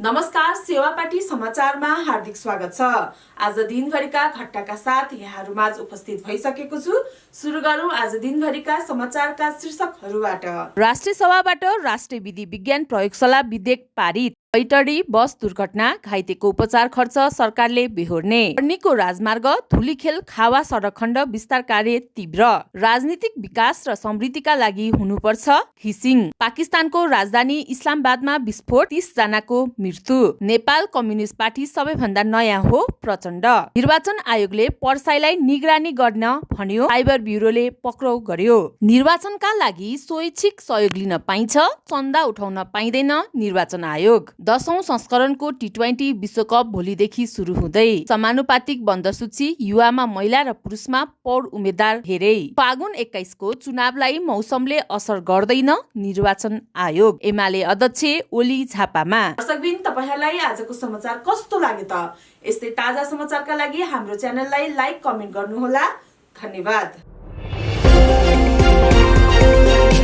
नमस्कार, सेवापाटी समाचारमा हार्दिक स्वागत छ। आज दिनभरिका घटनाका साथ यहाँहरूमाझ उपस्थित भइसकेको छु। सुरु गरौँ आज दिनभरिका समाचारका शीर्षकहरूबाट। राष्ट्रिय सभाबाट राष्ट्रिय विधि विज्ञान प्रयोगशाला विधेयक पारित। बैतडी बस दुर्घटना, घाइतेको उपचार खर्च सरकारले बेहोर्ने। पर्नीको राजमार्ग धुलीखेल खावा सडक खण्ड विस्तार कार्य तीव्र। राजनीतिक विकास र समृद्धिका लागि हुनुपर्छ हिसिङ। पाकिस्तानको राजधानी इस्लामाबादमा विस्फोट, 30 जनाको मृत्यु। नेपाल कम्युनिस्ट पार्टी सबैभन्दा नयाँ हो प्रचण्ड। निर्वाचन आयोगले पर्साईलाई निगरानी गर्न भन्यो, साइबर ब्युरोले पक्राउ गर्यो। निर्वाचनका लागि स्वैच्छिक सहयोग लिन पाइन्छ, चन्दा उठाउन पाइँदैन निर्वाचन आयोग। 10औं संस्करणको टी20 विश्वकप भोलिदेखि सुरु हुँदै। समानुपातिक बन्द सूची, युवामा महिला र पुरुषमा पौड उम्मेद्वार हेरे। फागुन 21 को चुनावलाई मौसमले असर गर्दैन निर्वाचन आयोग। एमाले अध्यक्ष ओली झापामा। दर्शकबिन, तपाईहरुलाई आजको समाचार कस्तो लाग्यो त? यस्तै ताजा समाचारका लागि हाम्रो च्यानललाई लाइक, कमेन्ट गर्नुहोला। धन्यवाद।